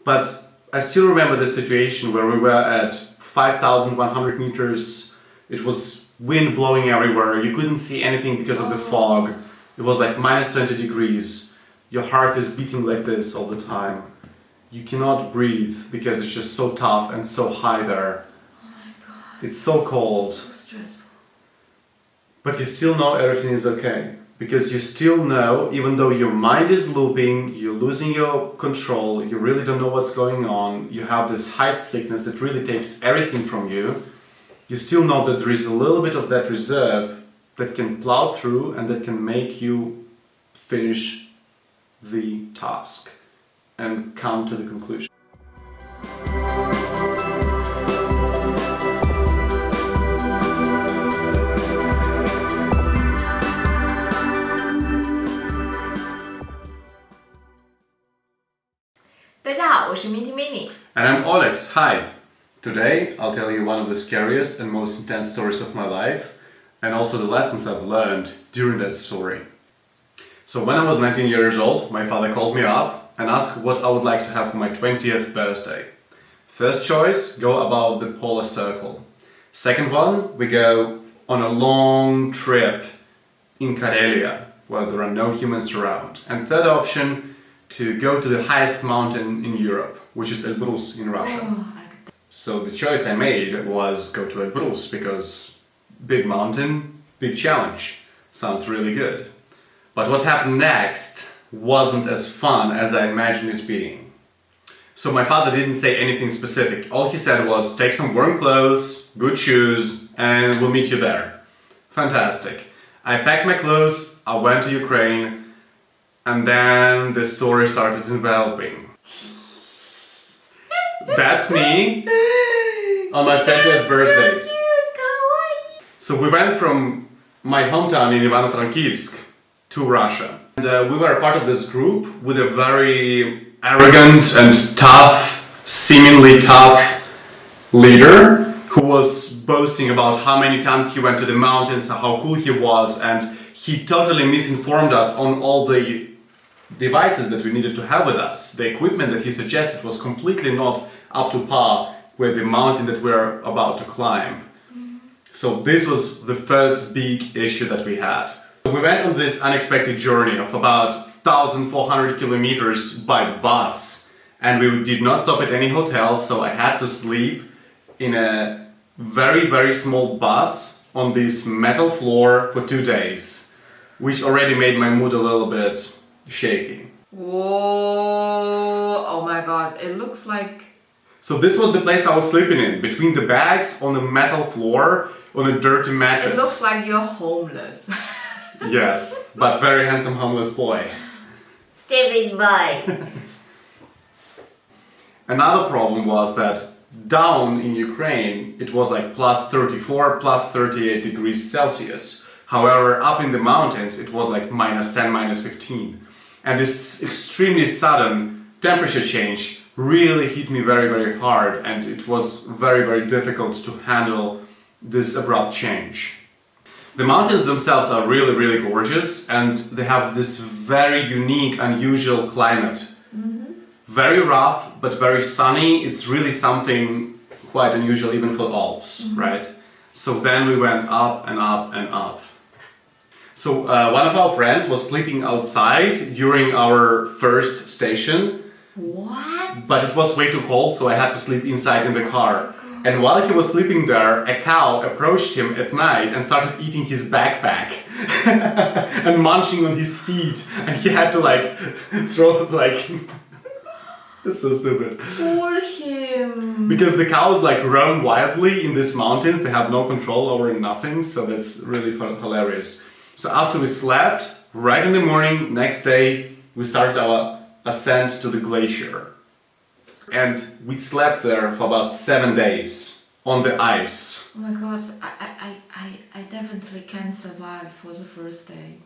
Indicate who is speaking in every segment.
Speaker 1: But I still remember the situation where we were at 5,100 meters. It was wind blowing everywhere. You couldn't see anything because of the fog. It was like minus 20 degrees. Your heart is beating like this all the time. You cannot breathe because it's just so tough and so high there.
Speaker 2: Oh my God.
Speaker 1: It's so cold.
Speaker 2: So stressful.
Speaker 1: But you still know everything is okay. Because you still know, even though your mind is looping, you're losing your control, you really don't know what's going on, you have this height sickness that really takes everything from you, you still know that there is a little bit of that reserve that can plow through and that can make you finish the task and come to the conclusion.
Speaker 2: MintyMinnie.
Speaker 1: And I'm Olex. Hi! Today I'll tell you one of the scariest and most intense stories of my life, and also the lessons I've learned during that story. So when I was 19 years old, my father called me up and asked what I would like to have for my 20th birthday. First choice, go about the polar circle. Second one, we go on a long trip in Karelia, where there are no humans around. And third option, to go to the highest mountain in Europe, which is Elbrus in Russia. So the choice I made was go to Elbrus because big mountain, big challenge. Sounds really good. But what happened next wasn't as fun as I imagined it being. So my father didn't say anything specific. All he said was, take some warm clothes, good shoes, and we'll meet you there. Fantastic. I packed my clothes, I went to Ukraine, and then the story started developing. That's me on my 20th birthday.
Speaker 2: So cute, kawaii.
Speaker 1: So we went from my hometown in Ivano-Frankivsk to Russia. And we were a part of this group with a very arrogant and tough, seemingly tough leader who was boasting about how many times he went to the mountains, how cool he was, and he totally misinformed us on all the devices that we needed to have with us. The equipment that he suggested was completely not up to par with the mountain that we're about to climb. So this was the first big issue that we had. We went on this unexpected journey of about 1,400 kilometers by bus, and we did not stop at any hotel, so I had to sleep in a very, very small bus on this metal floor for 2 days, which already made my mood a little bit shaky.
Speaker 2: Whoa! Oh my God! It looks like.
Speaker 1: So this was the place I was sleeping in, between the bags on a metal floor on a dirty mattress.
Speaker 2: It looks like you're homeless.
Speaker 1: Yes, but very handsome homeless boy.
Speaker 2: Stupid boy.
Speaker 1: Another problem was that down in Ukraine it was like plus 34, plus 38 degrees Celsius. However, up in the mountains it was like minus 10, minus 15. And this extremely sudden temperature change really hit me very, very hard, and it was very, very difficult to handle this abrupt change. The mountains themselves are really, really gorgeous, and they have this very unique, unusual climate. Very rough, but very sunny. It's really something quite unusual even for Alps, right? So then we went up and up and up. So one of our friends was sleeping outside during our first station.
Speaker 2: What?
Speaker 1: But it was way too cold, so I had to sleep inside in the car. And while he was sleeping there, a cow approached him at night and started eating his backpack and munching on his feet. And he had to like throw like... It's so stupid.
Speaker 2: Poor him.
Speaker 1: Because the cows like roam wildly in these mountains, they have no control over nothing, so that's really fun, hilarious. So after we slept, right in the morning, next day, we started our ascent to the glacier. And we slept there for about 7 days on the ice.
Speaker 2: Oh my God, I definitely can't survive for the first day.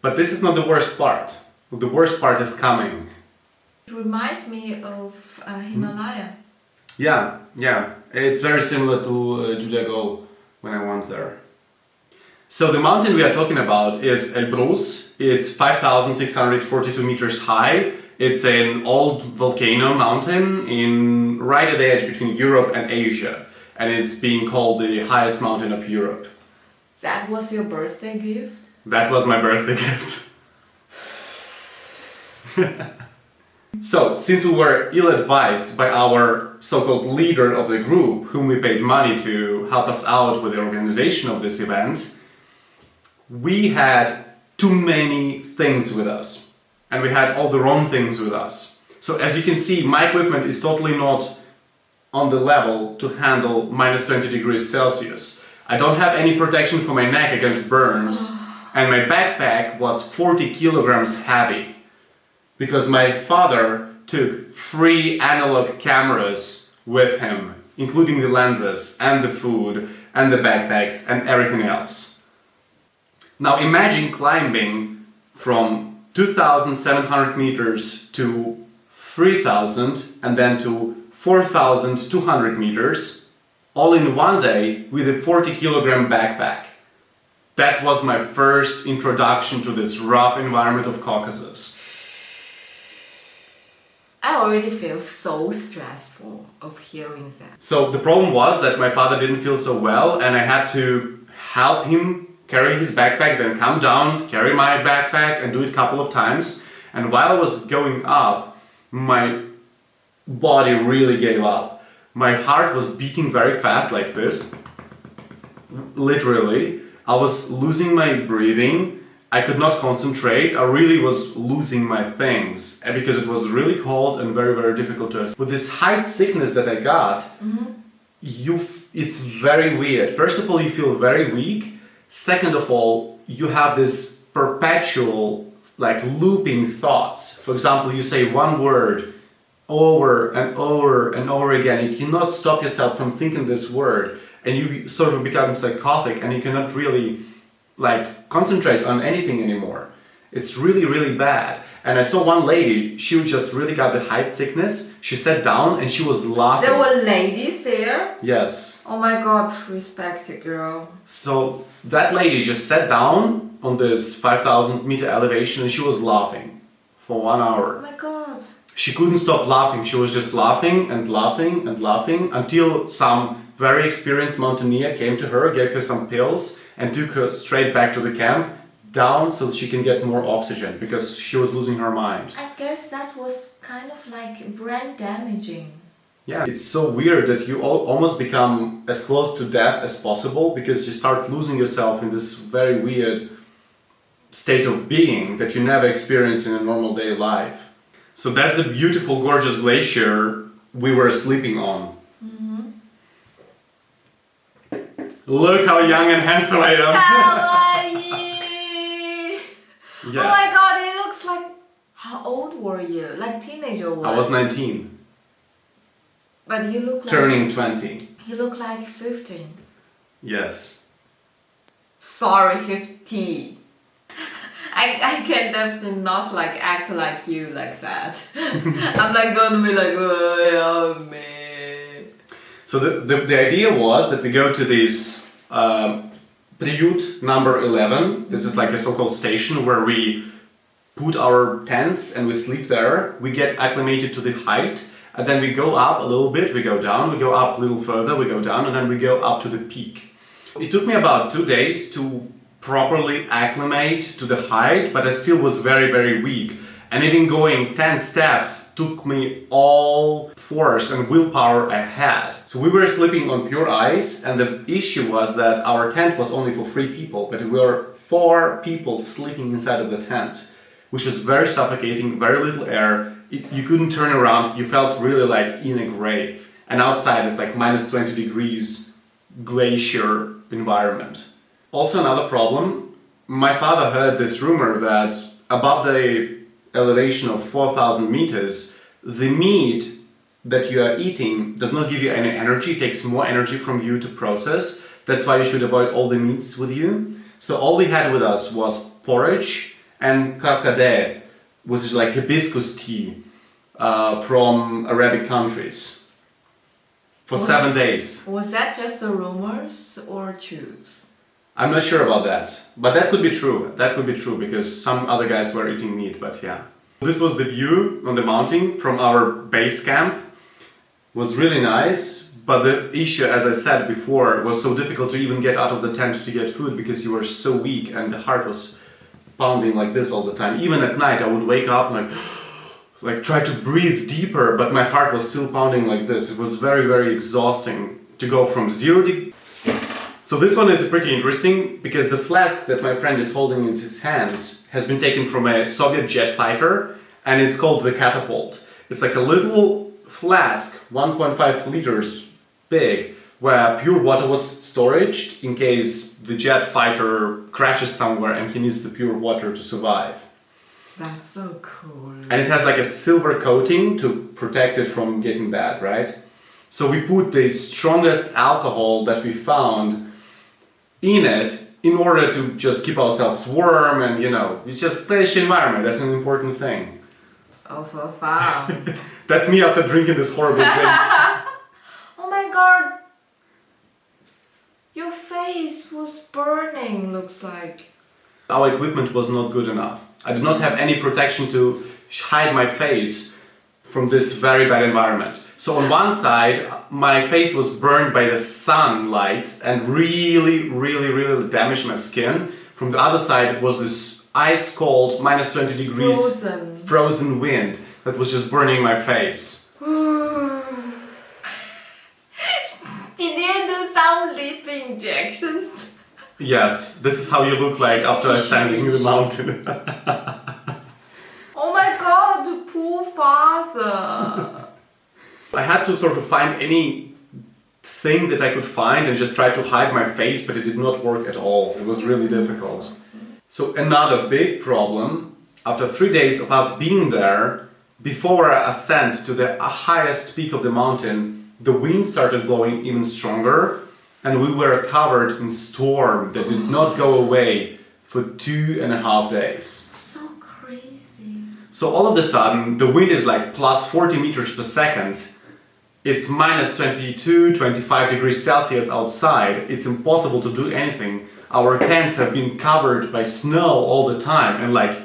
Speaker 1: But this is not the worst part. The worst part is coming.
Speaker 2: It reminds me of Himalaya.
Speaker 1: Yeah. It's very similar to Jujago when I went there. So the mountain we are talking about is Elbrus. It's 5,642 meters high, It's an old volcano mountain right at the edge between Europe and Asia. And it's being called the highest mountain of Europe.
Speaker 2: That was your birthday gift?
Speaker 1: That was my birthday gift. So, since we were ill-advised by our so-called leader of the group, whom we paid money to help us out with the organization of this event, we had too many things with us. And we had all the wrong things with us. So as you can see, my equipment is totally not on the level to handle minus 20 degrees Celsius. I don't have any protection for my neck against burns. And my backpack was 40 kilograms heavy. Because my father took 3 analog cameras with him, including the lenses and the food and the backpacks and everything else. Now imagine climbing from 2,700 meters to 3,000 and then to 4,200 meters, all in one day with a 40 kilogram backpack. That was my first introduction to this rough environment of Caucasus.
Speaker 2: I already feel so stressful of hearing that.
Speaker 1: So the problem was that my father didn't feel so well and I had to help him carry his backpack, then come down, carry my backpack and do it a couple of times. And while I was going up, my body really gave up. My heart was beating very fast like this. Literally. I was losing my breathing. I could not concentrate. I really was losing my things because it was really cold and very, very difficult to us. With this height sickness that I got, it's very weird. First of all, you feel very weak. Second of all, you have this perpetual, looping thoughts. For example, you say one word over and over and over again. You cannot stop yourself from thinking this word, and you sort of become psychotic, and you cannot really concentrate on anything anymore. It's really, really bad. And I saw one lady, she just really got the height sickness. She sat down and she was laughing.
Speaker 2: There were ladies there?
Speaker 1: Yes.
Speaker 2: Oh my god, respect it, girl.
Speaker 1: So that lady just sat down on this 5,000 meter elevation and she was laughing for 1 hour.
Speaker 2: Oh my god.
Speaker 1: She couldn't stop laughing. She was just laughing and laughing and laughing until some very experienced mountaineer came to her, gave her some pills and took her straight back to the camp, down so she can get more oxygen because she was losing her mind.
Speaker 2: I guess that was kind of brain damaging.
Speaker 1: Yeah, it's so weird that you almost become as close to death as possible because you start losing yourself in this very weird state of being that you never experience in a normal day life. So that's the beautiful, gorgeous glacier we were sleeping on. Look how young and handsome I am.
Speaker 2: Kawaii!
Speaker 1: Yes.
Speaker 2: Oh my god, it looks like... How old were you? Teenager was?
Speaker 1: I was 19.
Speaker 2: But you look
Speaker 1: Turning 20.
Speaker 2: You look like 15.
Speaker 1: Yes.
Speaker 2: Sorry, 50. I can definitely not act like you like that. I'm gonna be oh man.
Speaker 1: So the idea was that we go to this Priut number 11. This is a so-called station where we put our tents and we sleep there. We get acclimated to the height and then we go up a little bit, we go down, we go up a little further, we go down and then we go up to the peak. It took me about 2 days to properly acclimate to the height, but I still was very, very weak. And even going 10 steps took me all force and willpower I had. So we were sleeping on pure ice, and the issue was that our tent was only for 3 people, but we were 4 people sleeping inside of the tent, which was very suffocating, very little air. You couldn't turn around, you felt really in a grave. And outside it's minus 20 degrees glacier environment. Also another problem, my father heard this rumor that above the elevation of 4,000 meters, the meat that you are eating does not give you any energy, it takes more energy from you to process. That's why you should avoid all the meats with you. So all we had with us was porridge and karkade, which is hibiscus tea from Arabic countries for 7 days.
Speaker 2: Was that just the rumors or truth?
Speaker 1: I'm not sure about that, but that could be true. That could be true because some other guys were eating meat, but yeah. This was the view on the mountain from our base camp. It was really nice, but the issue, as I said before, was so difficult to even get out of the tent to get food because you were so weak and the heart was pounding like this all the time. Even at night I would wake up like try to breathe deeper, but my heart was still pounding like this. It was very, very exhausting to go from 0 degrees. So this one is pretty interesting because the flask that my friend is holding in his hands has been taken from a Soviet jet fighter and it's called the Catapult. It's like a little flask, 1.5 liters big, where pure water was stored in case the jet fighter crashes somewhere and he needs the pure water to survive.
Speaker 2: That's so cool.
Speaker 1: And it has like a silver coating to protect it from getting bad, right? So we put the strongest alcohol that we found in it in order to just keep ourselves warm and, you know, it's just fresh environment. That's an important thing.
Speaker 2: Oh, for fun.
Speaker 1: That's me after drinking this horrible drink.
Speaker 2: Oh my god. Your face was burning, looks like.
Speaker 1: Our equipment was not good enough. I did not have any protection to hide my face from this very bad environment. So on one side, my face was burned by the sunlight and really, really, really damaged my skin. From the other side was this ice cold, minus 20 degrees frozen wind that was just burning my face.
Speaker 2: Did you do some lip injections?
Speaker 1: Yes, this is how you look like after ascending the mountain.
Speaker 2: Oh my god, poor father.
Speaker 1: I had to sort of find any thing that I could find and just try to hide my face, but it did not work at all. It was really difficult. So another big problem, after 3 days of us being there, before our ascent to the highest peak of the mountain, the wind started blowing even stronger and we were covered in storm that did not go away for 2.5 days.
Speaker 2: So crazy.
Speaker 1: So all of a sudden, the wind is like plus 40 meters per second. It's minus 22, 25 degrees Celsius outside. It's impossible to do anything. Our tents have been covered by snow all the time and like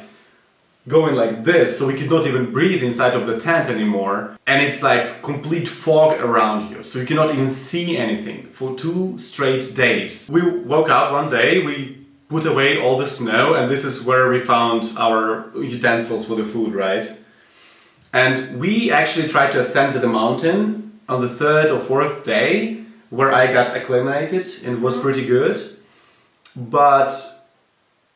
Speaker 1: going like this, so we could not even breathe inside of the tent anymore. And it's like complete fog around you, so you cannot even see anything for 2 straight days. We woke up one day, we put away all the snow, and this is where we found our utensils for the food, right? And we actually tried to ascend to the mountain on the 3rd or 4th day, where I got acclimated and it was pretty good. But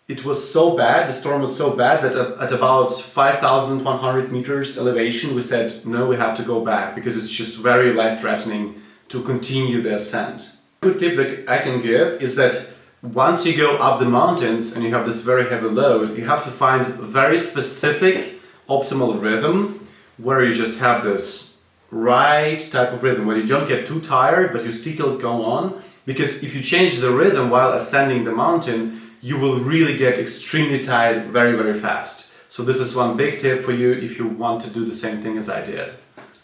Speaker 1: it was so bad, the storm was so bad that at about 5,100 meters elevation we said, no, we have to go back because it's just very life-threatening to continue the ascent. A good tip that I can give is that once you go up the mountains and you have this very heavy load, you have to find very specific optimal rhythm where you just have this right type of rhythm where you don't get too tired but you still go on, because if you change the rhythm while ascending the mountain you will really get extremely tired very, very fast. So this is one big tip for you if you want to do the same thing as I did.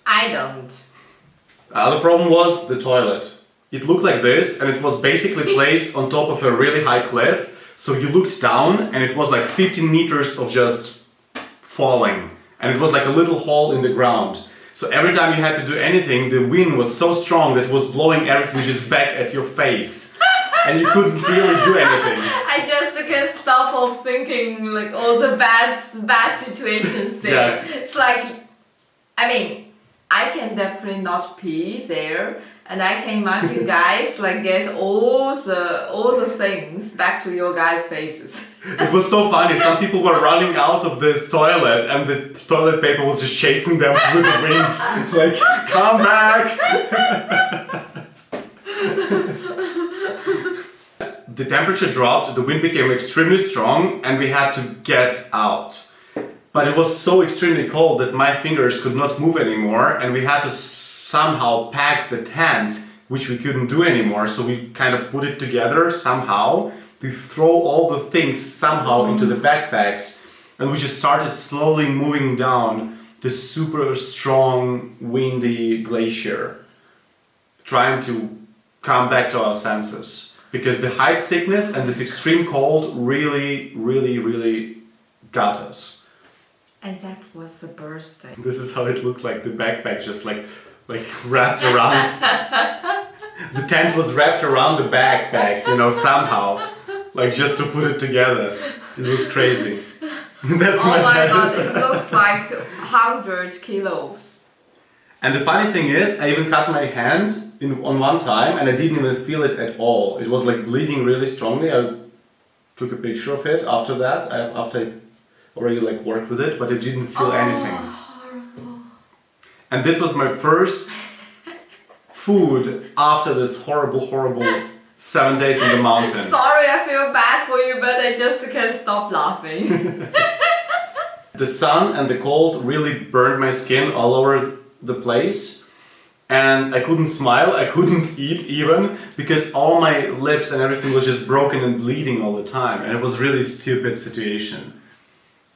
Speaker 2: I don't.
Speaker 1: The other problem was the toilet. It looked like this and it was basically placed on top of a really high cliff. So you looked down and it was like 15 meters of just falling. And it was like a little hole in the ground. So every time you had to do anything, the wind was so strong that it was blowing everything just back at your face. And you couldn't really do anything.
Speaker 2: I just can't stop of thinking like all the bad situations there.
Speaker 1: Yes.
Speaker 2: It's like, I mean, I can definitely not pee there, and I can imagine you guys like get all the things back to your guys' faces.
Speaker 1: It was so funny. Some people were running out of this toilet and the toilet paper was just chasing them with the wind. Like, come back! The temperature dropped, the wind became extremely strong and we had to get out. But it was so extremely cold that my fingers could not move anymore and we had to somehow pack the tent, which we couldn't do anymore. So we kind of put it together somehow. We throw all the things somehow into the backpacks and we just started slowly moving down this super strong, windy glacier, trying to come back to our senses. Because the height sickness and this extreme cold really, really, really got us.
Speaker 2: And that was the birthday.
Speaker 1: This is how it looked like, the backpack just like wrapped around. The tent was wrapped around the backpack, you know, somehow. Like just to put it together. It was crazy. That's
Speaker 2: Oh my
Speaker 1: tent.
Speaker 2: god, it looks like 100 kilos.
Speaker 1: And the funny thing is, I even cut my hand on one time and I didn't even feel it at all. It was like bleeding really strongly. I took a picture of it after that, after I already like worked with it, but I didn't feel anything.
Speaker 2: Horrible.
Speaker 1: And this was my first food after this horrible 7 days in the mountain.
Speaker 2: Sorry, I feel bad for you, but I just can't stop laughing.
Speaker 1: The sun and the cold really burned my skin all over the place. And I couldn't smile, I couldn't eat even, because all my lips and everything was just broken and bleeding all the time. And it was really stupid situation.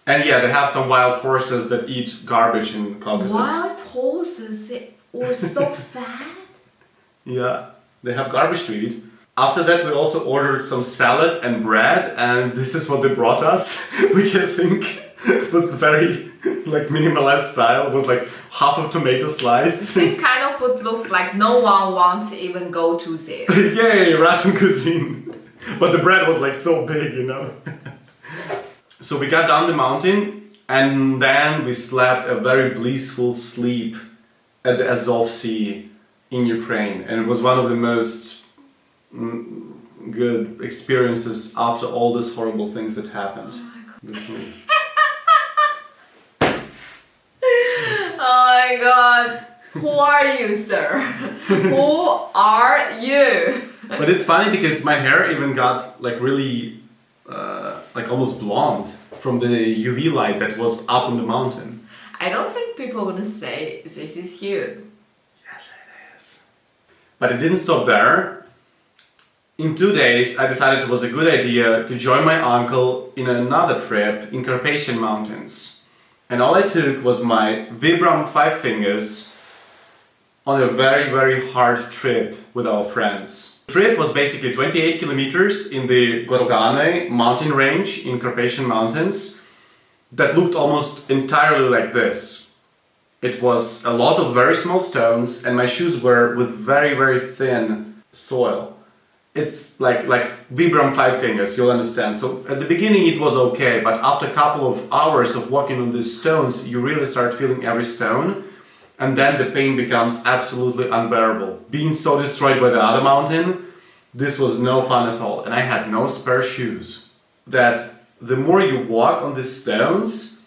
Speaker 1: And yeah, they have some wild horses that eat garbage in Caucasus.
Speaker 2: Wild horses, they were so fat.
Speaker 1: Yeah, they have garbage to eat. After that, we also ordered some salad and bread, and this is what they brought us, which I think was very like minimalist style. It was like half a tomato slice.
Speaker 2: This kind of food looks like no one wants to even go to there.
Speaker 1: Yay, Russian cuisine! But the bread was like so big, you know. So we got down the mountain, and then we slept a very blissful sleep at the Azov Sea in Ukraine, and it was one of the most good experiences after all these horrible things that happened. That's me.
Speaker 2: Oh my god. Who are you, sir? Who are you?
Speaker 1: But it's funny because my hair even got like really like almost blonde from the UV light that was up on the mountain.
Speaker 2: I don't think people are gonna say this is you.
Speaker 1: Yes, it is. But it didn't stop there. In 2 days, I decided it was a good idea to join my uncle in another trip in Carpathian Mountains. And all I took was my Vibram 5 fingers on a very hard trip with our friends. The trip was basically 28 kilometers in the Gorgane mountain range in Carpathian Mountains that looked almost entirely like this. It was a lot of very small stones and my shoes were with very thin soil. It's like Vibram 5 fingers, you'll understand. So at the beginning it was okay, but after a couple of hours of walking on these stones, you really start feeling every stone. And then the pain becomes absolutely unbearable. Being so destroyed by the other mountain, this was no fun at all. And I had no spare shoes. That the more you walk on these stones,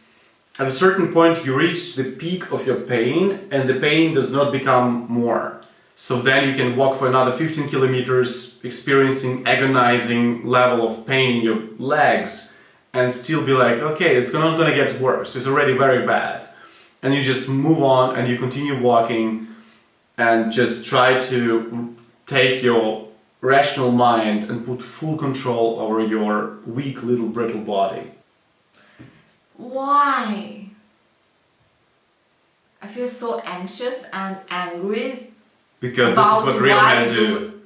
Speaker 1: at a certain point you reach the peak of your pain and the pain does not become more. So then you can walk for another 15 kilometers, experiencing agonizing level of pain in your legs and still be like, okay, it's not gonna get worse. It's already very bad. And you just move on and you continue walking and just try to take your rational mind and put full control over your weak little brittle body.
Speaker 2: Why? I feel so anxious and angry.
Speaker 1: Because this is what real men do.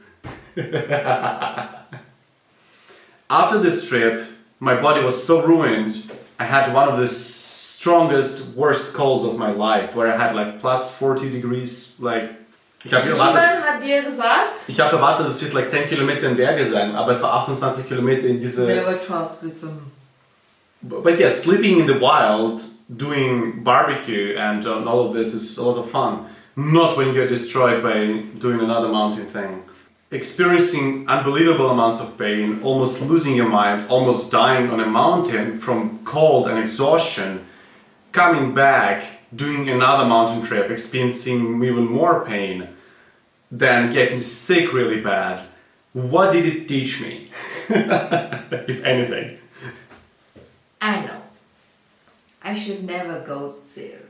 Speaker 1: After this trip, my body was so ruined. I had one of the strongest, worst colds of my life, where I had like plus 40 degrees, like...
Speaker 2: Niemand hat dir gesagt?
Speaker 1: Ich habe erwartet, es wird like 10 Kilometer in Berge sein, aber es war 28 Kilometer in diese...
Speaker 2: Never trust this.
Speaker 1: But yeah, sleeping in the wild, doing barbecue and all of this is a lot of fun. Not when you're destroyed by doing another mountain thing. Experiencing unbelievable amounts of pain, almost losing your mind, almost dying on a mountain from cold and exhaustion, coming back, doing another mountain trip, experiencing even more pain, then getting sick really bad. What did it teach me? If anything.
Speaker 2: I know. I should never go there.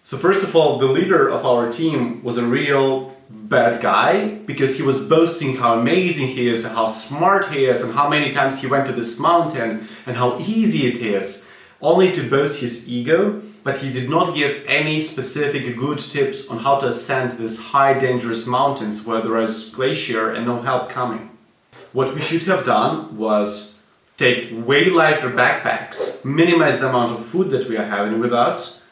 Speaker 1: So first of all, the leader of our team was a real bad guy because he was boasting how amazing he is and how smart he is and how many times he went to this mountain and how easy it is, only to boast his ego, but he did not give any specific good tips on how to ascend these high dangerous mountains where there is glacier and no help coming. What we should have done was take way lighter backpacks, minimize the amount of food that we are having with us,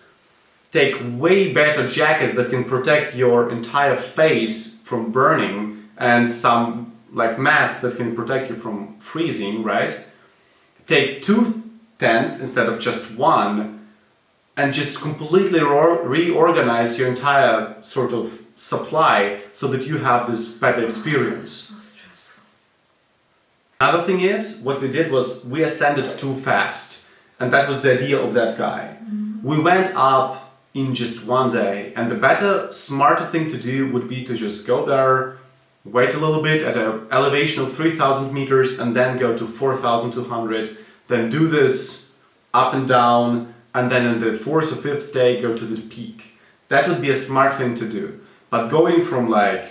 Speaker 1: take way better jackets that can protect your entire face from burning, and some like masks that can protect you from freezing, right? Take 2 tents instead of just one, and just completely reorganize your entire sort of supply so that you have this better experience.
Speaker 2: So stressful.
Speaker 1: Another thing is, what we did was we ascended too fast, and that was the idea of that guy. We went up in just one day, and the better, smarter thing to do would be to just go there, wait a little bit at an elevation of 3,000 meters, and then go to 4,200, then do this up and down, and then in the 4th or 5th day go to the peak. That would be a smart thing to do. But going from like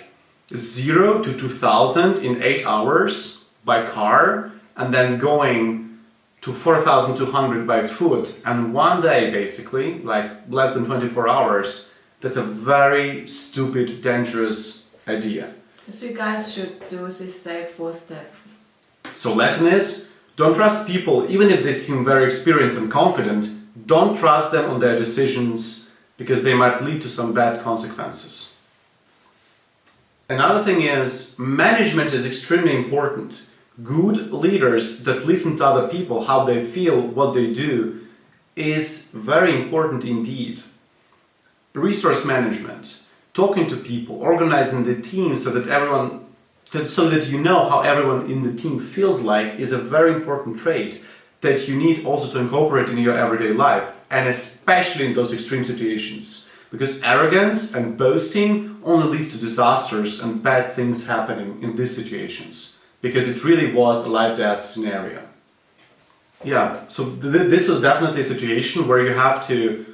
Speaker 1: 0 to 2,000 in 8 hours by car, and then going to 4,200 by foot, and one day basically, like less than 24 hours, that's a very stupid, dangerous idea.
Speaker 2: So you guys should do this step for step.
Speaker 1: So lesson is, don't trust people, even if they seem very experienced and confident. Don't trust them on their decisions, because they might lead to some bad consequences. Another thing is, management is extremely important. Good leaders that listen to other people, how they feel, what they do, is very important indeed. Resource management, talking to people, organizing the team so that you know how everyone in the team feels like, is a very important trait that you need also to incorporate in your everyday life, and especially in those extreme situations. Because arrogance and boasting only leads to disasters and bad things happening in these situations. Because it really was a life-death scenario. Yeah, so this was definitely a situation where you have to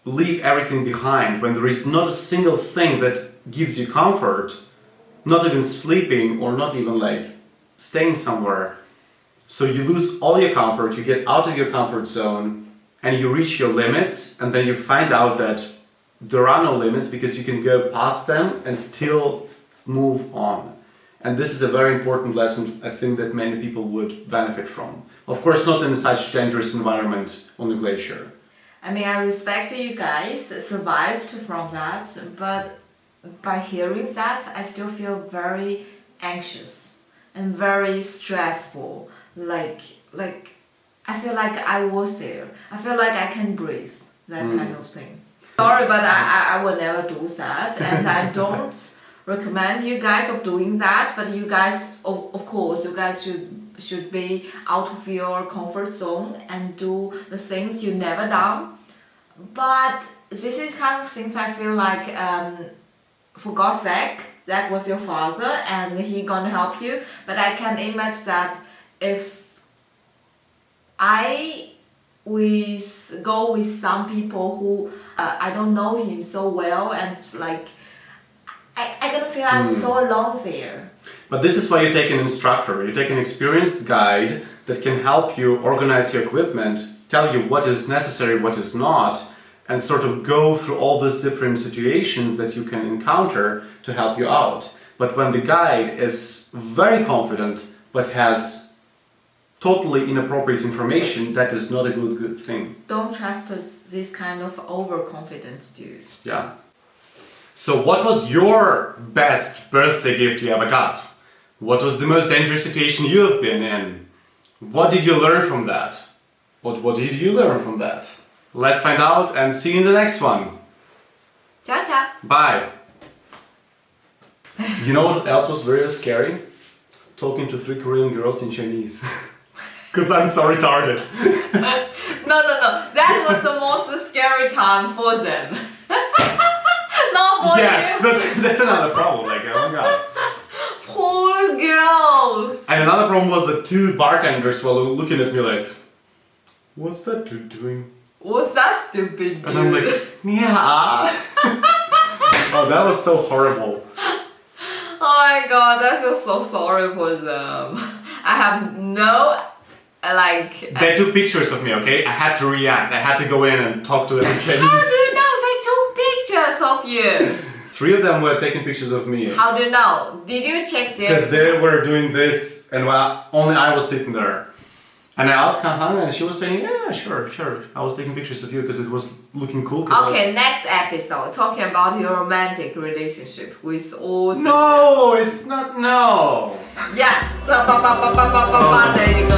Speaker 1: leave everything behind when there is not a single thing that gives you comfort, not even sleeping or not even like staying somewhere. So you lose all your comfort, you get out of your comfort zone, and you reach your limits, and then you find out that there are no limits because you can go past them and still move on. And this is a very important lesson I think that many people would benefit from. Of course, not in such dangerous environment on the glacier.
Speaker 2: I mean, I respect you guys survived from that, but by hearing that, I still feel very anxious and very stressful. Like I feel like I was there. I feel like I can breathe, that kind of thing. Sorry, but I will never do that, and I don't recommend you guys of doing that. But you guys, of course, you guys should be out of your comfort zone and do the things you never done. But this is kind of things I feel like, for God's sake, that was your father and he gonna help you. But I can imagine that if I go with some people who I don't know him so well, and like I gonna feel I'm so alone there.
Speaker 1: But this is why you take an instructor, you take an experienced guide that can help you organize your equipment, tell you what is necessary, what is not, and sort of go through all these different situations that you can encounter to help you out. But when the guide is very confident but has totally inappropriate information, that is not a good thing.
Speaker 2: Don't trust this kind of overconfidence, dude.
Speaker 1: Yeah. So what was your best birthday gift you ever got? What was the most dangerous situation you have been in? What did you learn from that? What did you learn from that? Let's find out and see you in the next one.
Speaker 2: Ciao, ciao.
Speaker 1: Bye. You know what else was really scary? Talking to 3 Korean girls in Chinese. Because I'm so retarded.
Speaker 2: No. That was the most scary time for them. Not for
Speaker 1: Yes,
Speaker 2: you.
Speaker 1: that's another problem. Like, oh my god.
Speaker 2: Poor girls.
Speaker 1: And another problem was the 2 bartenders were looking at me like, what's that dude doing?
Speaker 2: What's that stupid dude?
Speaker 1: And I'm like, yeah. Oh, that was so horrible.
Speaker 2: Oh my god, I feel so sorry for them. I have no, like...
Speaker 1: They took pictures of me, okay? I had to react. I had to go in and talk to them in Chinese.
Speaker 2: How do you know they took pictures of you?
Speaker 1: 3 of them were taking pictures of me.
Speaker 2: How do you know? Did you check their...
Speaker 1: Because they were doing this and only I was sitting there. And I asked Han, and she was saying, yeah, sure. I was taking pictures of you because it was looking cool.
Speaker 2: Okay, next episode, talking about your romantic relationship with all the...
Speaker 1: No, it's not, no.
Speaker 2: Yes! There you go.